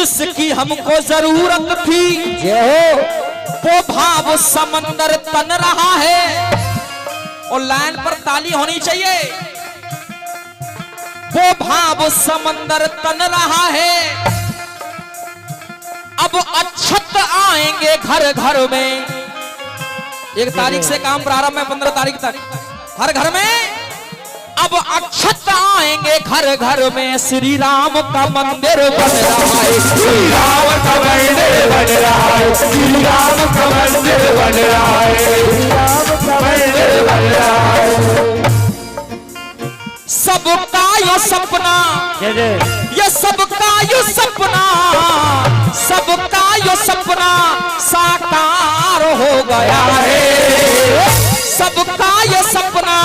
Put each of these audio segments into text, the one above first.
जिसकी हमको जरूरत थी वो भाव समंदर तन रहा है। और लाइन पर ताली होनी चाहिए। वो भाव समंदर तन रहा है, अब अक्षत आएंगे घर घर में। 1 तारीख से काम प्रारंभ है 15 तारीख तक हर घर में। अब अक्षत आएंगे घर घर में, श्री राम का मंदिर बन रहा है, श्री राम का मंदिर बन रहा है, श्री राम का मंदिर बन रहा है, श्री राम का मंदिर बन रहा है। सबका ये सपना, ये सबका ये सपना, सबका ये सपना साकार हो गया है। सबका ये सपना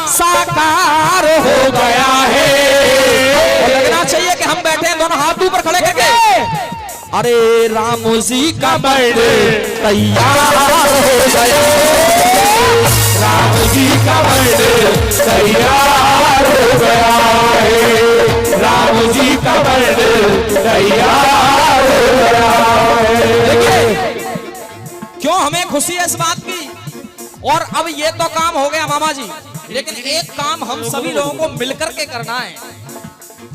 साकार हो गया है। और लगना चाहिए कि हम बैठे हैं दोनों हाथ ऊपर खड़े करके, अरे राम जी का मंदिर तैयार हो गया, राम जी का मंदिर तैयार हो गया है, राम जी का मंदिर तैयार हो गया है। देखिए क्यों हमें खुशी है इस बात की। और अब ये तो काम हो गया मामा जी, लेकिन एक काम हम सभी लोगों को मिलकर के करना है।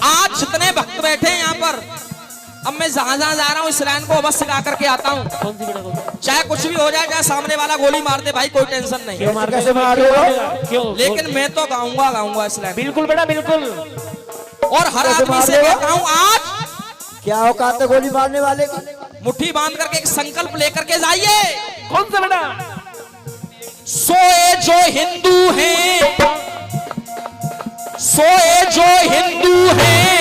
आज जितने भक्त बैठे हैं यहाँ पर, अब मैं जहां जहां जा रहा हूँ इस लाइन को अवश्य गा करके आता हूँ, चाहे कुछ भी हो जाए, चाहे सामने वाला गोली मार दे, भाई कोई टेंशन नहीं। लेकिन मैं तो गाऊंगा इस लाइन। बिल्कुल बेटा बिल्कुल। और हर आदमी से कहता हूँ, आज क्या औकात है गोली मारने वाले की? मुट्ठी बांध करके एक संकल्प लेकर के जाइए। कौन सा बेटा? सोए जो हिंदू हैं, सोए जो हिंदू हैं,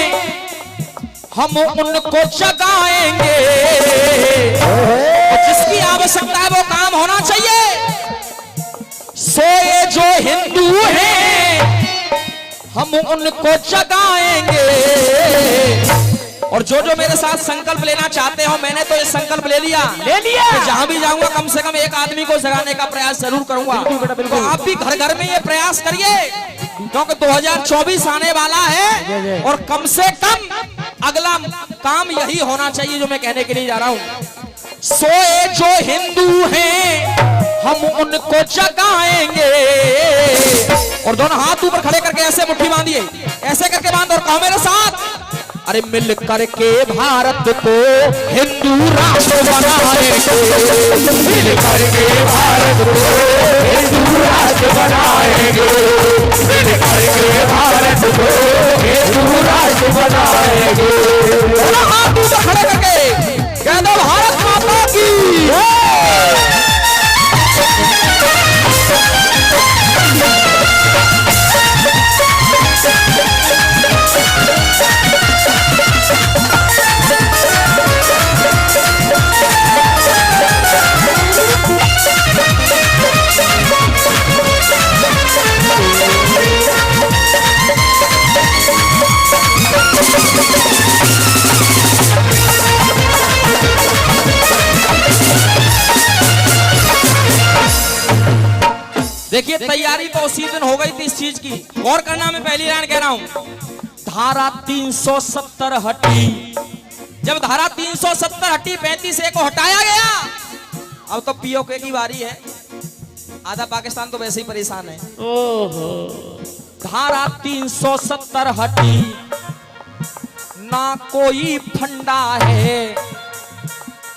हम उनको जगाएंगे। और जिसकी आवश्यकता है वो काम होना चाहिए। सोए जो हिंदू हैं, हम उनको जगाएंगे। और जो जो मेरे साथ संकल्प लेना चाहते हो, मैंने तो ये संकल्प ले लिया कि जहां भी जाऊंगा कम से कम एक आदमी को जगाने का प्रयास जरूर करूंगा। तो आप भी घर घर में ये प्रयास करिए, क्योंकि 2024 आने वाला है और कम से कम अगला काम यही होना चाहिए जो मैं कहने के लिए जा रहा हूं। सोए जो हिंदू हैं, हम उनको जगाएंगे। और दोनों हाथ ऊपर खड़े करके ऐसे मुट्ठी बांधिए, ऐसे करके बांध और कहो मेरे साथ, अरे मिल करके भारत को हिंदू राष्ट्र बनाएंगे, मिल करके भारत को हिंदू राष्ट्र बनाएंगे, मिल करके भारत को हिंदू राष्ट्र बनाएंगे। हाथ ऊपर खड़े करके कह दो भारत माता की। देखिए तैयारी तो उसी दिन हो गई थी इस चीज की। गौर करना, मैं पहली लाइन कह रहा हूं, धारा 370 हटी। जब धारा 370 हटी, 35A को हटाया गया, अब तो पीओके की बारी है। आधा पाकिस्तान तो वैसे ही परेशान है। ओहो। धारा 370 हटी, ना कोई फंडा है,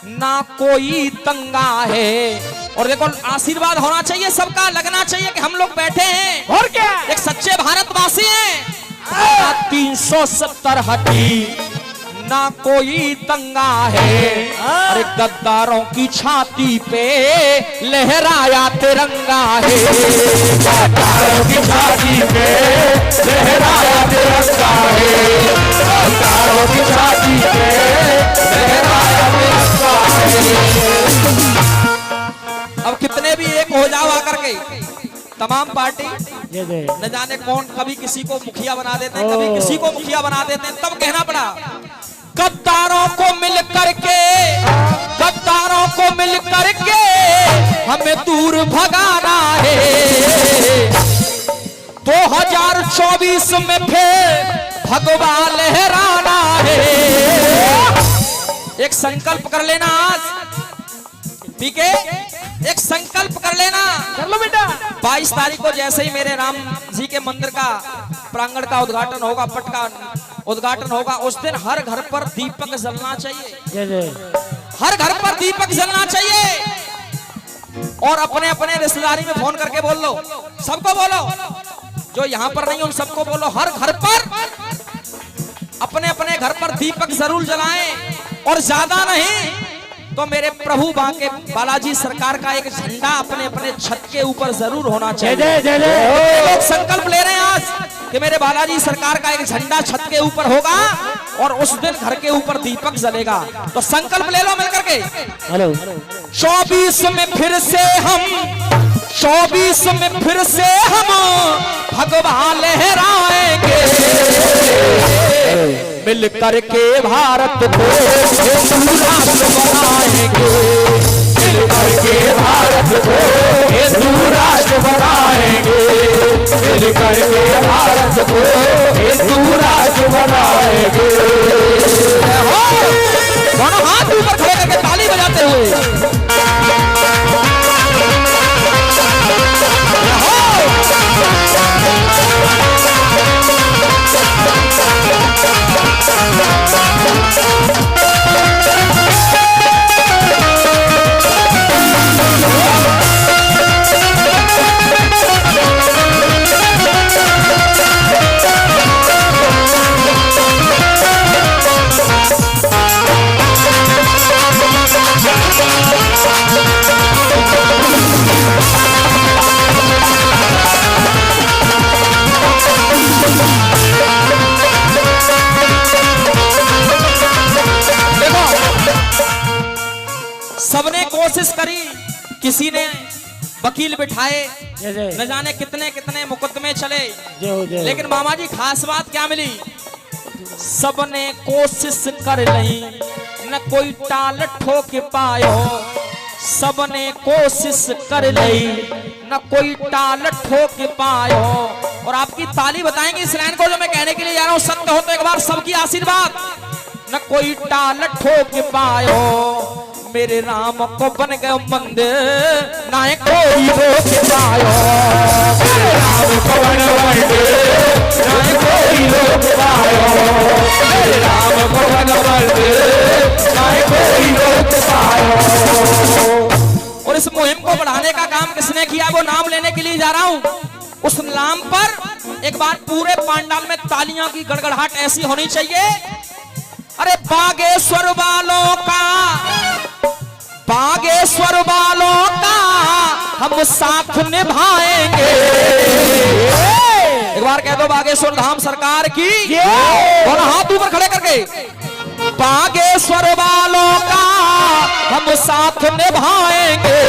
ना कोई दंगा है। और देखो आशीर्वाद होना चाहिए सबका, लगना चाहिए कि हम लोग बैठे हैं और क्या, एक सच्चे भारतवासी हैं। 370 हटी, ना कोई दंगा है। अरे गद्दारों की छाती पे लहराया तिरंगा है, गद्दारों की छाती पे लहराया तिरंगा है, गद्दारों की छाती पे लहराया तिरंगा है। अब कितने भी एक हो जाओ आकर के, तमाम पार्टी न जाने कौन, कभी किसी को मुखिया बना देते हैं, कभी किसी को मुखिया बना देते हैं। तब कहना पड़ा, गद्दारों को मिल करके, गद्दारों को मिल करके हमें दूर भगाना है। 2024 में फिर भगवा लहराना है। संकल्प कर लेना आज, ठीक है? एक संकल्प कर लेना। कर लो बेटा। 22 तारीख को जैसे ही मेरे राम जी के मंदिर का प्रांगण का उद्घाटन होगा, पट का उद्घाटन होगा, उस दिन हर घर पर दीपक जलना चाहिए। जय जय। हर घर पर दीपक जलना चाहिए। और अपने अपने रिश्तेदारी में फोन करके बोल लो, सबको बोलो, जो यहाँ पर नहीं उन सबको बोलो, हर घर पर अपने अपने घर पर दीपक जरूर जलाएं। और ज्यादा नहीं तो मेरे प्रभु बांके बालाजी सरकार का एक झंडा अपने अपने छत के ऊपर जरूर होना चाहिए। जय जय जय। लोग संकल्प ले रहे हैं आज कि मेरे बालाजी सरकार का एक झंडा छत के ऊपर होगा और उस दिन घर के ऊपर दीपक जलेगा। तो संकल्प ले लो मिलकर के। हेलो। 24 में फिर से हम, 24 में फिर से हम भगवा लहराएंगे, मिल करके भारत को हिंदू राष्ट्र बनाएंगे, मिल करके भारत को हिंदू राष्ट्र बनाएंगे, मिल करके भारत को हिंदू राष्ट्र बनाएंगे। दोनों हाथ ऊपर खड़े करके ताली बजाते हुए सबने कोशिश करी, किसी ने वकील बिठाए, न जाने कितने कितने मुकदमे चले, लेकिन मामा जी खास बात क्या मिली? सबने कोशिश कर ली, न कोई टाल ठोक पायो। सबने कोशिश कर ली, न कोई टाल ठोक पायो। और आपकी ताली बताएंगे इस लाइन को जो मैं कहने के लिए जा रहा हूं, सत्य हो तो एक बार सबकी आशीर्वाद। न कोई टाल ठोक पायो, मेरे राम को बन गए मंदिर, ना कोई रोक पायो। मेरे राम को बन मंदिर, ना कोई रोक पायो। मेरे राम को बन मंदिर, ना कोई रोक पायो। और इस मुहिम को बढ़ाने का काम किसने किया, वो नाम लेने के लिए जा रहा हूं। उस नाम पर एक बार पूरे पांडाल में तालियों की गड़गड़ाहट ऐसी होनी चाहिए। अरे बागेश्वर वालों का, बागेश्वर वालों का हम साथ निभाएंगे। एक बार कह दो बागेश्वर धाम सरकार की, और हाथ ऊपर खड़े करके, बागेश्वर वालों का हम साथ निभाएंगे,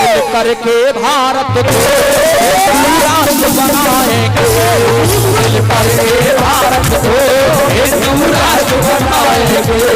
मिल करके भारत को राष्ट्र बनाएंगे, मिल करके भारत को हिंदू राष्ट्र बनाएंगे।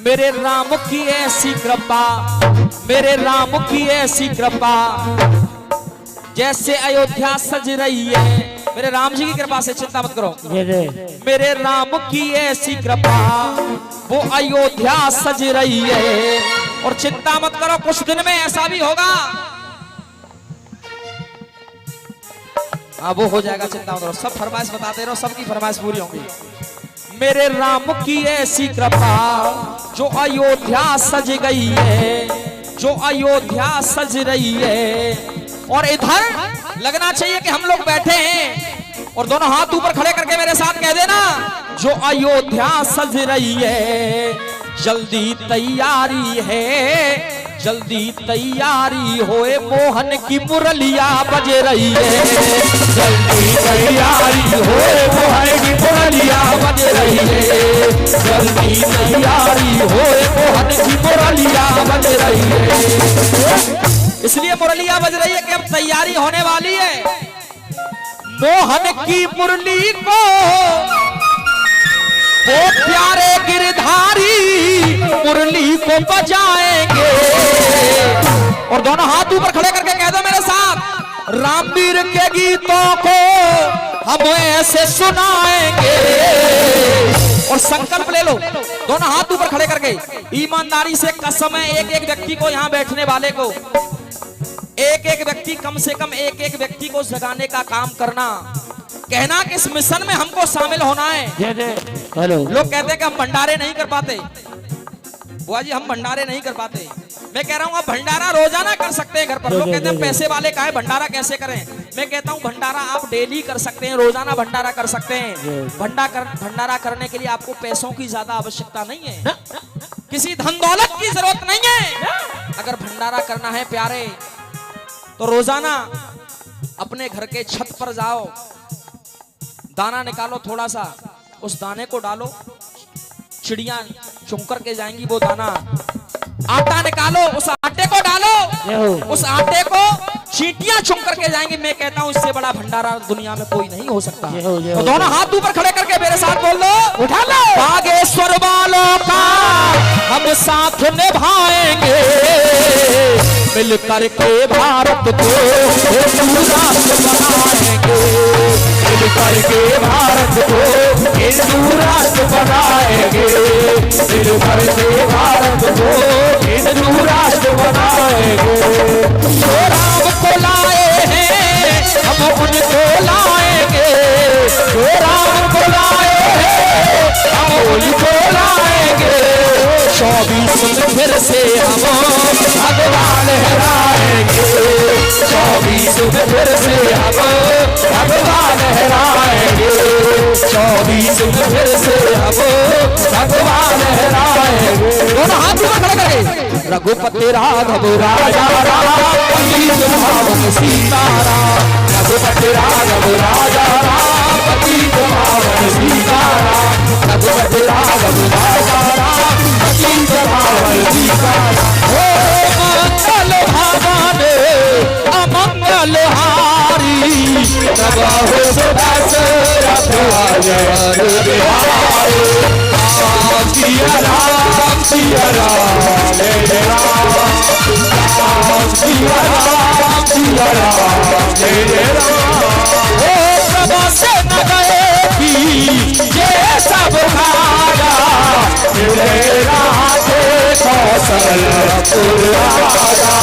मेरे राम की ऐसी कृपा, मेरे राम की ऐसी कृपा, जैसे अयोध्या सज रही है। मेरे राम जी की कृपा से, चिंता मत करो। मेरे राम की ऐसी कृपा, वो अयोध्या सज रही है। और चिंता मत करो, कुछ दिन में ऐसा भी होगा। हाँ वो हो जाएगा, चिंता मत करो। सब फरमाइश बताते रहो, सबकी फरमाइश पूरी होंगी। मेरे राम की ऐसी कृपा, जो अयोध्या सज गई है, जो अयोध्या सज रही है। और इधर लगना चाहिए कि हम लोग बैठे हैं और दोनों हाथ ऊपर खड़े करके मेरे साथ कह देना, जो अयोध्या सज रही है जल्दी तैयारी है, जल्दी तैयारी होए मोहन की मुरलिया बज रही है, जल्दी तैयारी होए मोहन की मुरलिया बज रही है, जल्दी तैयारी होए मोहन की मुरलिया बज रही है। इसलिए मुरलिया बज रही है कि अब तैयारी होने वाली है। मोहन की मुरली को वो प्यारे गिरधारी मुरली को बजाएंगे। और दोनों हाथ ऊपर खड़े करके कह दो मेरे साथ, रामवीर के गीतों को हम ऐसे सुनाएंगे। और संकल्प ले लो, दोनों हाथ ऊपर खड़े करके ईमानदारी से कसम है, एक एक व्यक्ति को, यहाँ बैठने वाले को, एक एक व्यक्ति, कम से कम एक एक व्यक्ति को जगाने का काम करना, कहना कि इस मिशन में हमको शामिल होना है। हेलो, लोग कहते हैं कि हम भंडारे नहीं कर पाते, बुआ जी हम भंडारे नहीं कर पाते। मैं कह रहा हूँ आप भंडारा रोजाना कर सकते हैं घर पर। लोग कहते हैं पैसे वाले का है भंडारा कैसे करें, मैं कहता हूँ भंडारा आप डेली कर सकते हैं, रोजाना भंडारा कर सकते हैं। भंडारा करने के लिए आपको पैसों की ज्यादा आवश्यकता नहीं है, किसी धन दौलत की जरूरत नहीं है। अगर भंडारा करना है प्यारे तो रोजाना अपने घर के छत पर जाओ, दाना निकालो थोड़ा सा, उस दाने को डालो, चिड़िया चुंग कर के जाएंगी वो दाना। आटा निकालो, उस आटे को डालो, उस आटे को चींटियां चुंग करके जाएंगी। मैं कहता हूं इससे बड़ा भंडारा दुनिया में कोई नहीं हो सकता। तो दोनों हाथ ऊपर खड़े करके मेरे साथ बोल लो, उठा लो। बागेश्वर वालों का हम साथ निभाएंगे, मिल करके भारत को हिंदू राष्ट्र बनाएंगे, मिल करके भारत को हिंदू राष्ट्र बनाएंगे, मिल करके भारत को हिंदू राष्ट्र बनाएंगे। जो राम को लाए हैं हम उनको लाएंगे, जो राम को लाए हैं हम उनको लाएंगे। 24 में फिर से हम भगवान लहराएंगे, 24 में फिर से हम भगवान लहराएंगे, 24 में फिर से हम भगवान लहराएंगे। दोनों हाथ ऊपर खड़े करके रघुपति राघव राजा राम पतित पावन सीताराम, रघुपति राघव राजा राम पतित पावन सीताराम, रघुपति राघव राजा राम पतित पावन सीताराम। मंगल भवन अमंगल हारी, तब हो दशरथ राजन बिहारी, सिया राम सिया राम जय राम, सिया राम सिया राम जय राम। प्रभा से न गए भी ये सब खाया मेरे राधे कौशलपुर राजा,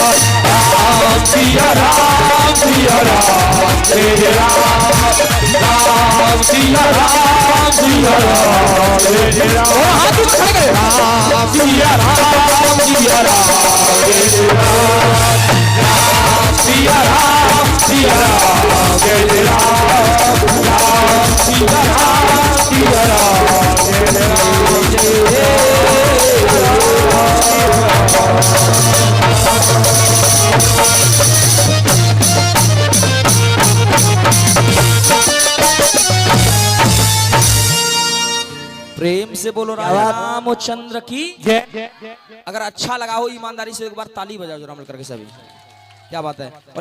राम सिया राम जय राम, राम सिया राम जय राम। हाथ ऊपर खड़े करें, राम सिया राम जय राम, राम सिया राम जय राम, राम सिया राम जय राम, प्रेम से बोलो राजा रामचंद्र की। अगर अच्छा लगा हो ईमानदारी से एक बार ताली बजाओ जरा मिल करके सभी, क्या बात है।